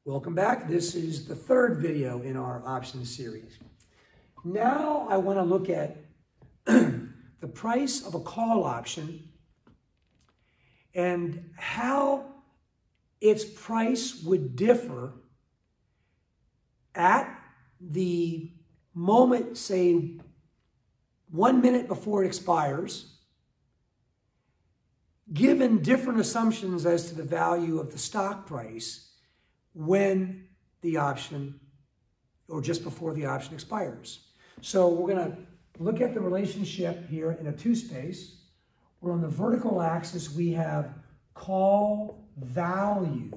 Welcome back. This is the third video in our options series. Now I want to look at the price of a call option and how its price would differ at the moment, say 1 minute before it expires, given different assumptions as to the value of the stock price when the option, or just before the option expires. So we're going to look at the relationship here in a two-space, where on the vertical axis we have call value.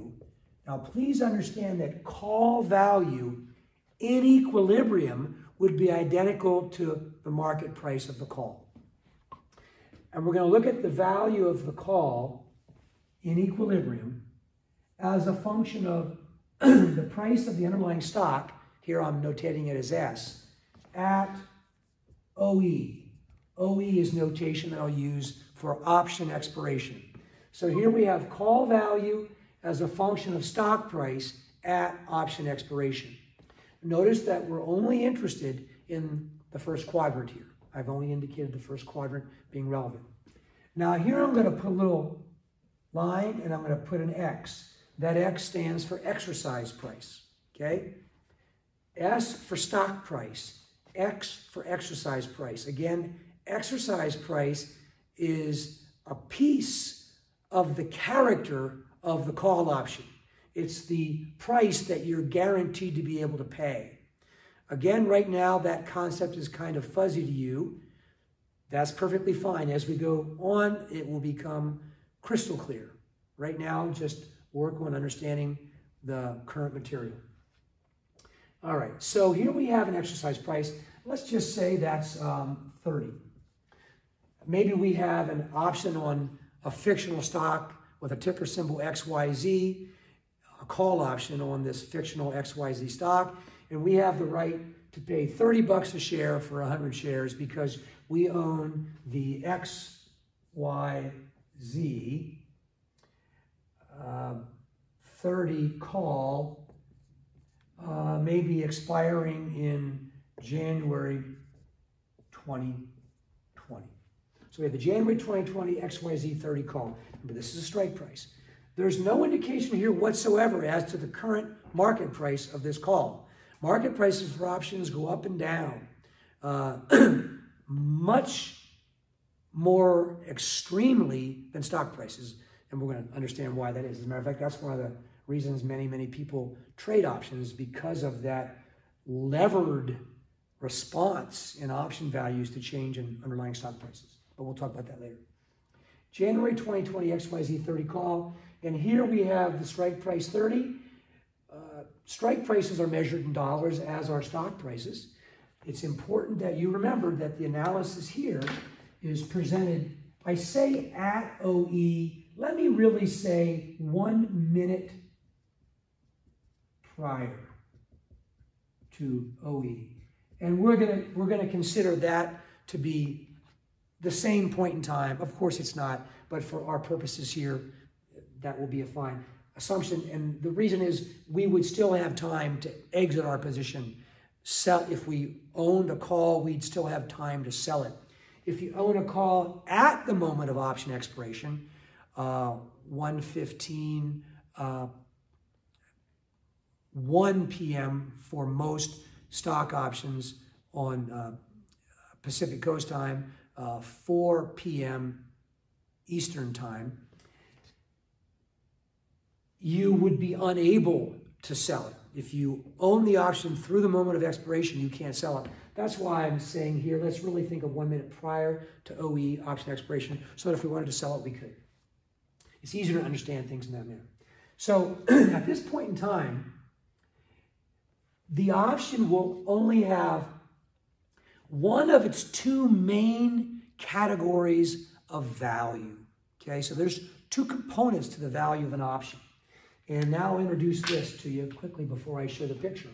Now please understand that call value in equilibrium would be identical to the market price of the call. And we're going to look at the value of the call in equilibrium as a function of the price of the underlying stock, here I'm notating it as S, at OE. OE is notation that I'll use for option expiration. So here we have call value as a function of stock price at option expiration. Notice that we're only interested in the first quadrant here. I've only indicated the first quadrant being relevant. Now here I'm going to put a little line and I'm going to put an X. That X stands for exercise price, okay? S for stock price, X for exercise price. Again, exercise price is a piece of the character of the call option. It's the price that you're guaranteed to be able to pay. Again, right now, that concept is kind of fuzzy to you. That's perfectly fine. As we go on, it will become crystal clear. Right now, just work on understanding the current material. All right, so here we have an exercise price. Let's just say that's 30. Maybe we have an option on a fictional stock with a ticker symbol XYZ, a call option on this fictional XYZ stock, and we have the right to pay 30 bucks a share for 100 shares because we own the XYZ 30 call, maybe expiring in January 2020. So we have the January 2020 XYZ 30 call. Remember, this is a strike price. There's no indication here whatsoever as to the current market price of this call. Market prices for options go up and down much more extremely than stock prices. And we're going to understand why that is. As a matter of fact, that's one of the reasons many people trade options, because of that levered response in option values to change in underlying stock prices. But we'll talk about that later. January 2020 XYZ 30 call. And here we have the strike price 30. Strike prices are measured in dollars, as are stock prices. It's important that you remember that the analysis here is presented, I say at OE, let me really say 1 minute prior to OE. And we're gonna consider that to be the same point in time. Of course it's not, but for our purposes here, that will be a fine assumption. And the reason is we would still have time to exit our position. Sell, if we owned a call, we'd still have time to sell it. If you own a call at the moment of option expiration, 1:15, 1 p.m. for most stock options on Pacific Coast time, 4 p.m. Eastern time, you would be unable to sell it. If you own the option through the moment of expiration, you can't sell it. That's why I'm saying here, let's really think of 1 minute prior to OE, option expiration, so that if we wanted to sell it, we could. It's easier to understand things in that manner. So at this point in time, the option will only have one of its two main categories of value. Okay, so there's two components to the value of an option. And now I'll introduce this to you quickly before I show the picture.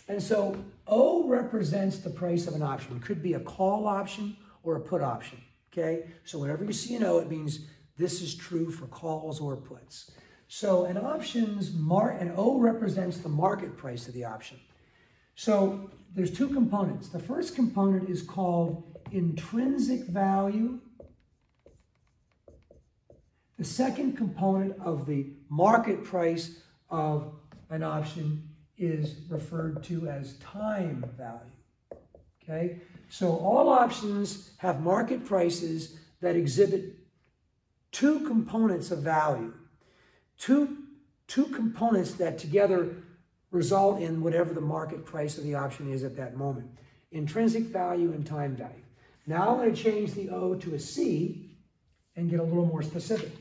And so O represents the price of an option. It could be a call option or a put option. Okay, so whenever you see an O, it means this is true for calls or puts. So an option's an O represents the market price of the option. So there's two components. The first component is called intrinsic value. The second component of the market price of an option is referred to as time value. Okay? So all options have market prices that exhibit two components of value. Two components that together result in whatever the market price of the option is at that moment. Intrinsic value and time value. Now I'm going to change the O to a C and get a little more specific.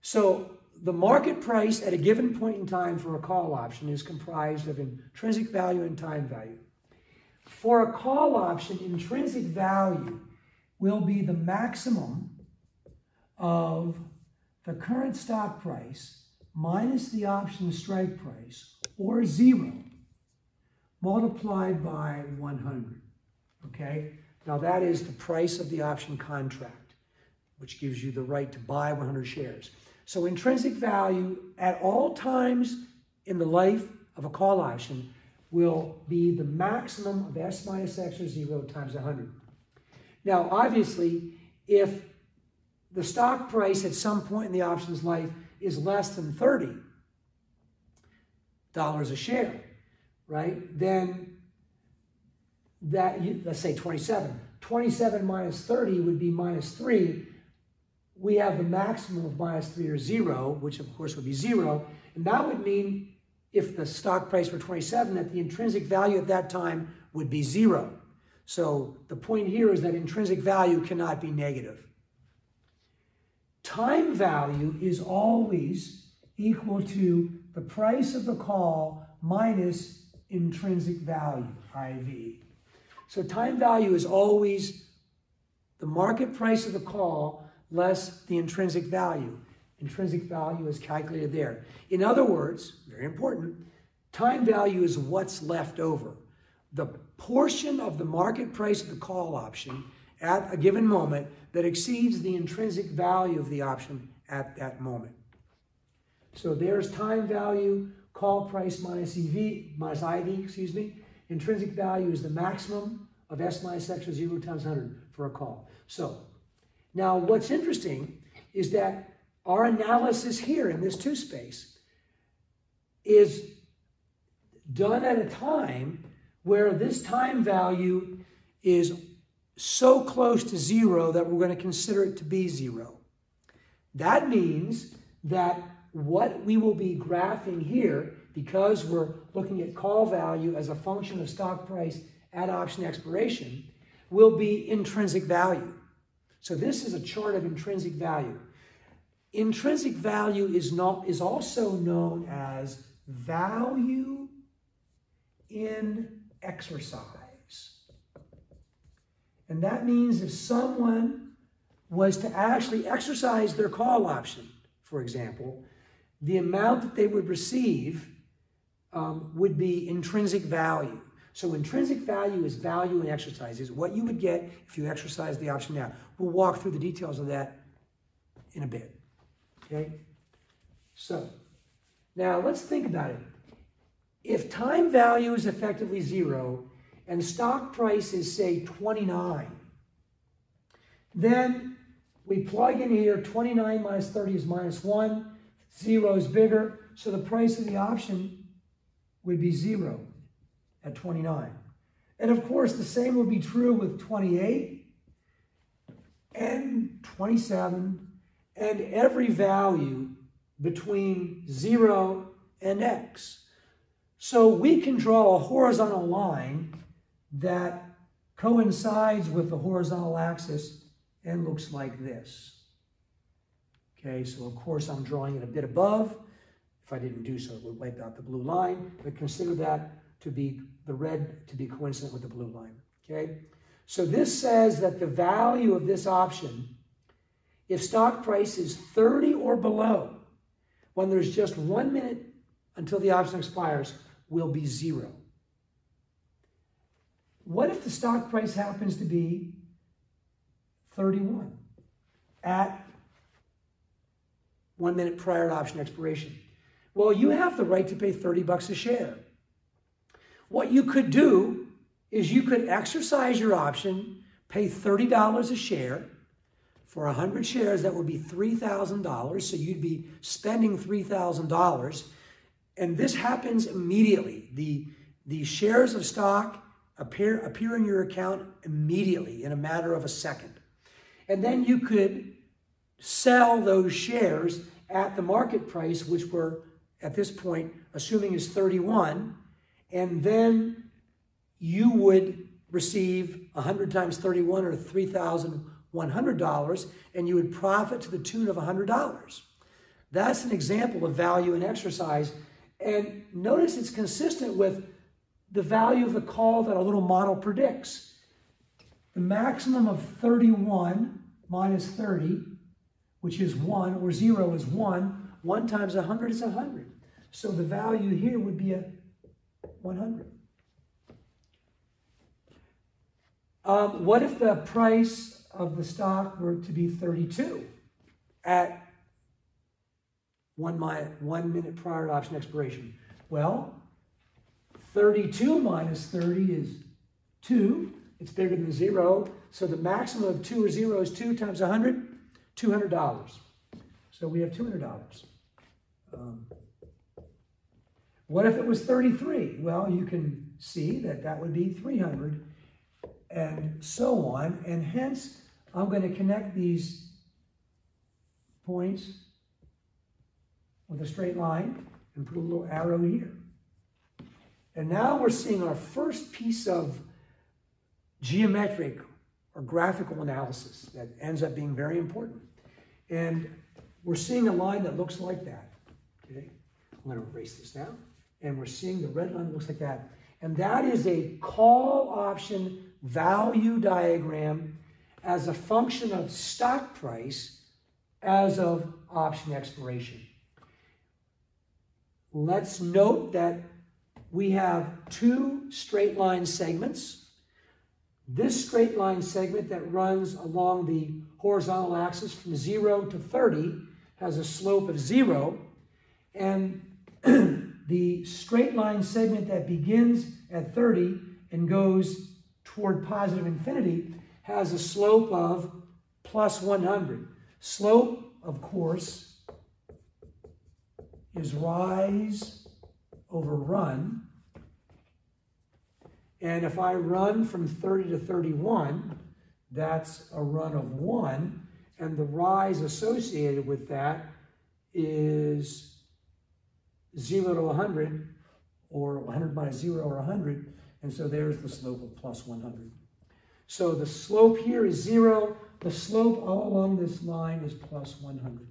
So the market price at a given point in time for a call option is comprised of intrinsic value and time value. For a call option, intrinsic value will be the maximum of the current stock price minus the option strike price, or 0, multiplied by 100. Okay? Now that is the price of the option contract, which gives you the right to buy 100 shares. So intrinsic value at all times in the life of a call option will be the maximum of S minus X or 0 times 100. Now, obviously, if the stock price at some point in the option's life is less than $30 a share, right? Then that, let's say 27. 27 minus 30 would be minus 3. We have the maximum of minus 3 or 0, which of course would be 0. And that would mean if the stock price were 27, that the intrinsic value at that time would be 0. So the point here is that intrinsic value cannot be negative. Time value is always equal to the price of the call minus intrinsic value, IV. So time value is always the market price of the call less the intrinsic value. Intrinsic value is calculated there. In other words, very important, time value is what's left over. The portion of the market price of the call option at a given moment that exceeds the intrinsic value of the option at that moment. So there's time value, call price minus IV, excuse me. Intrinsic value is the maximum of S minus X or 0 times 100 for a call. So now what's interesting is that our analysis here in this 2 space is done at a time where this time value is so close to 0 that we're going to consider it to be 0. That means that what we will be graphing here, because we're looking at call value as a function of stock price at option expiration, will be intrinsic value. So this is a chart of intrinsic value. Intrinsic value is also known as value in exercise. And that means if someone was to actually exercise their call option, for example, the amount that they would receive would be intrinsic value. So intrinsic value is value in exercise, is what you would get if you exercise the option now. We'll walk through the details of that in a bit. Okay? So, now let's think about it. If time value is effectively 0 and stock price is, say, 29, then we plug in here 29 minus 30 is minus 1, 0 is bigger, so the price of the option would be 0 at 29. And of course, the same would be true with 28 and 27 and every value between 0 and X. So we can draw a horizontal line that coincides with the horizontal axis and looks like this. Okay, so of course I'm drawing it a bit above. If I didn't do so, it would wipe out the blue line, but consider that to be the red to be coincident with the blue line. Okay, so this says that the value of this option, if stock price is 30 or below, when there's just 1 minute until the option expires, will be 0. What if the stock price happens to be 31 at 1 minute prior to option expiration? Well, you have the right to pay $30 a share. What you could do is you could exercise your option, pay $30 a share. For 100 shares, that would be $3,000. So you'd be spending $3,000. And this happens immediately. The shares of stock appear in your account immediately in a matter of a second. And then you could sell those shares at the market price, which we're at this point assuming is 31. And then you would receive 100 times 31 or $3,100, and you would profit to the tune of $100. That's an example of value in exercise. And notice it's consistent with the value of the call that our little model predicts. The maximum of 31 minus 30, which is 1, or 0 is 1. 1 times 100 is 100. So the value here would be a 100. What if the price of the stock were to be 32 at 1 minute prior to option expiration? Well, 32 minus 30 is 2. It's bigger than 0. So the maximum of 2 or 0 is 2 times 100, $200. So we have $200. What if it was 33? Well, you can see that that would be 300 and so on. And hence, I'm going to connect these points with a straight line and put a little arrow here. And now we're seeing our first piece of geometric or graphical analysis that ends up being very important. And we're seeing a line that looks like that. Okay? I'm going to erase this now. And we're seeing the red line that looks like that. And that is a call option value diagram as a function of stock price as of option expiration. Let's note that we have 2 straight line segments. This straight line segment that runs along the horizontal axis from 0 to 30 has a slope of 0. And the straight line segment that begins at 30 and goes toward positive infinity has a slope of plus 100. Slope, of course, is rise over run. And if I run from 30 to 31, that's a run of 1. And the rise associated with that is 0 to 100, or 100 minus 0, or 100. And so there's the slope of plus 100. So the slope here is 0. The slope all along this line is plus 100.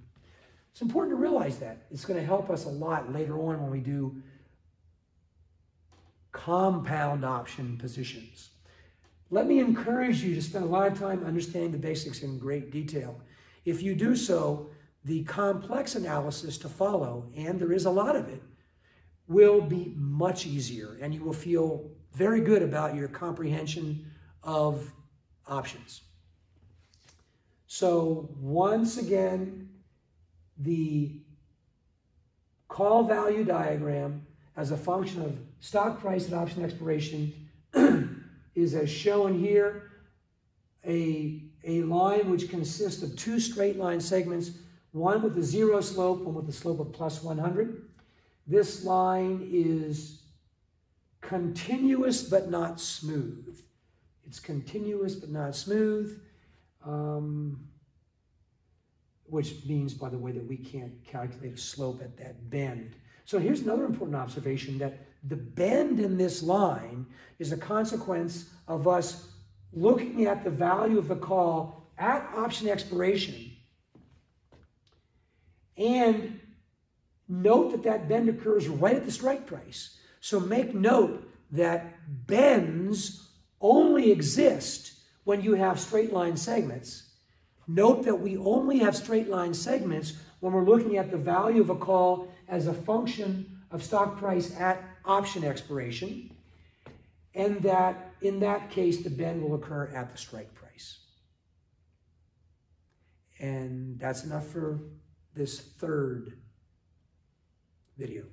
It's important to realize that. It's going to help us a lot later on when we do compound option positions. Let me encourage you to spend a lot of time understanding the basics in great detail. If you do so, the complex analysis to follow, and there is a lot of it, will be much easier, and you will feel very good about your comprehension of options. So once again, the call value diagram as a function of stock price at option expiration is as shown here, a line which consists of 2 straight line segments, one with a 0 slope, one with a slope of plus 100. This line is continuous but not smooth. It's continuous but not smooth, which means, by the way, that we can't calculate a slope at that bend. So here's another important observation, that the bend in this line is a consequence of us looking at the value of the call at option expiration. And note that that bend occurs right at the strike price. So make note that bends only exist when you have straight line segments. Note that we only have straight line segments when we're looking at the value of a call as a function of stock price at option expiration, and that in that case, the bend will occur at the strike price. And that's enough for this third video.